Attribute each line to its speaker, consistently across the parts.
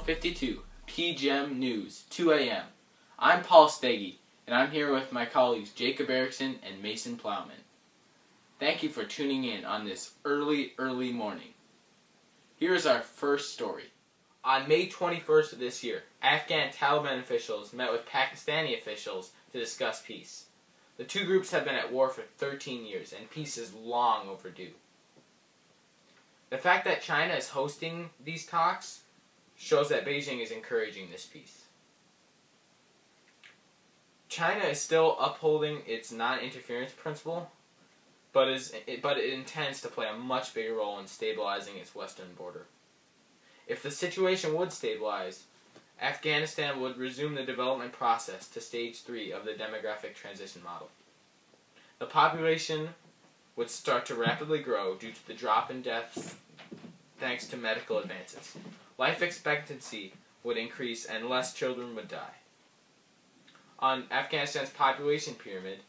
Speaker 1: 52, PJeM News, 2 a.m. I'm Paul Steggy, and I'm here with my colleagues Jacob Erickson and Mason Plowman. Thank you for tuning in on this early morning. Here is our first story. On May 21st of this year, Afghan Taliban officials met with Pakistani officials to discuss peace. The two groups have been at war for 13 years, and peace is long overdue. The fact that China is hosting these talks shows that Beijing is encouraging this peace. China is still upholding its non-interference principle, but it intends to play a much bigger role in stabilizing its western border. If the situation would stabilize, Afghanistan would resume the development process to stage 3 of the demographic transition model. The population would start to rapidly grow due to the drop in deaths thanks to medical advances. Life expectancy would increase and less children would die. On Afghanistan's population pyramid,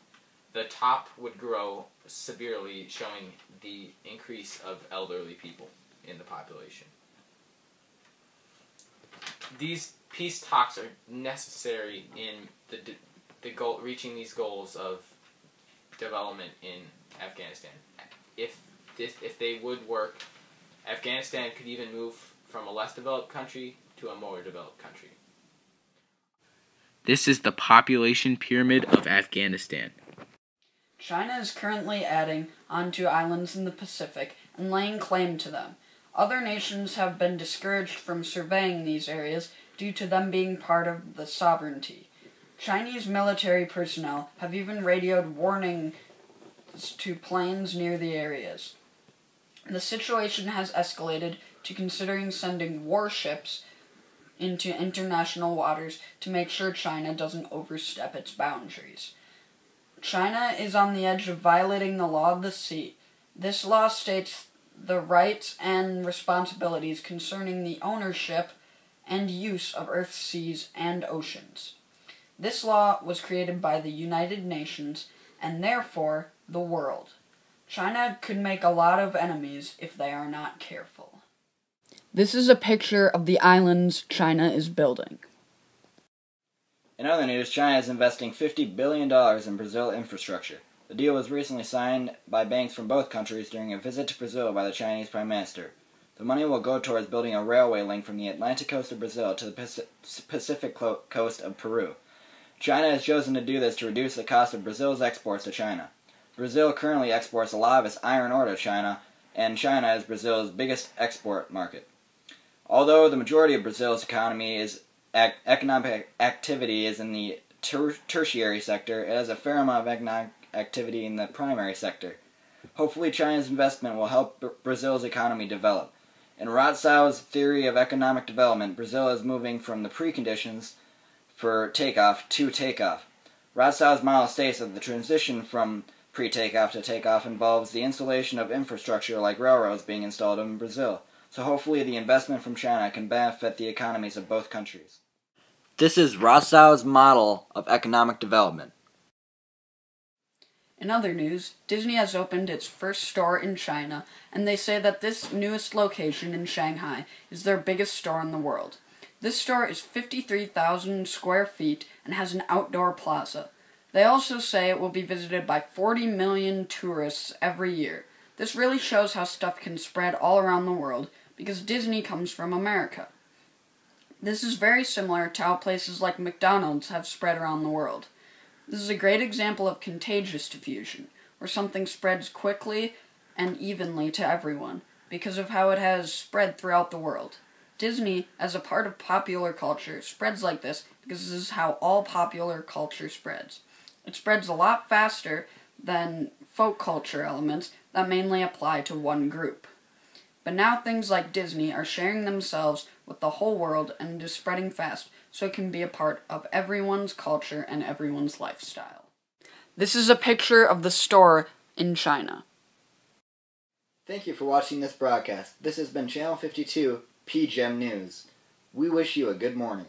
Speaker 1: the top would grow severely, showing the increase of elderly people in the population. These peace talks are necessary in reaching these goals of development in Afghanistan. If they would work, Afghanistan could even move from a less developed country to a more developed country. This is the population pyramid of Afghanistan.
Speaker 2: China is currently adding onto islands in the Pacific and laying claim to them. Other nations have been discouraged from surveying these areas due to them being part of the sovereignty. Chinese military personnel have even radioed warnings to planes near the areas. The situation has escalated to considering sending warships into international waters to make sure China doesn't overstep its boundaries. China is on the edge of violating the law of the sea. This law states the rights and responsibilities concerning the ownership and use of Earth's seas and oceans. This law was created by the United Nations and therefore the world. China could make a lot of enemies if they are not careful. This is a picture of the islands China is building.
Speaker 3: In other news, China is investing $50 billion in Brazil infrastructure. The deal was recently signed by banks from both countries during a visit to Brazil by the Chinese Prime Minister. The money will go towards building a railway link from the Atlantic coast of Brazil to the Pacific coast of Peru. China has chosen to do this to reduce the cost of Brazil's exports to China. Brazil currently exports a lot of its iron ore to China, and China is Brazil's biggest export market. Although the majority of Brazil's economic activity is in the tertiary sector, it has a fair amount of economic activity in the primary sector. Hopefully China's investment will help Brazil's economy develop. In Rothschild's theory of economic development, Brazil is moving from the preconditions for takeoff to takeoff. Rothschild's model states that the transition from pre-takeoff to takeoff involves the installation of infrastructure like railroads being installed in Brazil. So hopefully the investment from China can benefit the economies of both countries. This is Rothschild's model of economic development.
Speaker 2: In other news, Disney has opened its first store in China, and they say that this newest location in Shanghai is their biggest store in the world. This store is 53,000 square feet and has an outdoor plaza. They also say it will be visited by 40 million tourists every year. This really shows how stuff can spread all around the world, because Disney comes from America. This is very similar to how places like McDonald's have spread around the world. This is a great example of contagious diffusion, where something spreads quickly and evenly to everyone, because of how it has spread throughout the world. Disney, as a part of popular culture, spreads like this because this is how all popular culture spreads. It spreads a lot faster than folk culture elements that mainly apply to one group. But now things like Disney are sharing themselves with the whole world and it is spreading fast, so it can be a part of everyone's culture and everyone's lifestyle. This is a picture of the store in China.
Speaker 3: Thank you for watching this broadcast. This has been Channel 52, PJeM News. We wish you a good morning.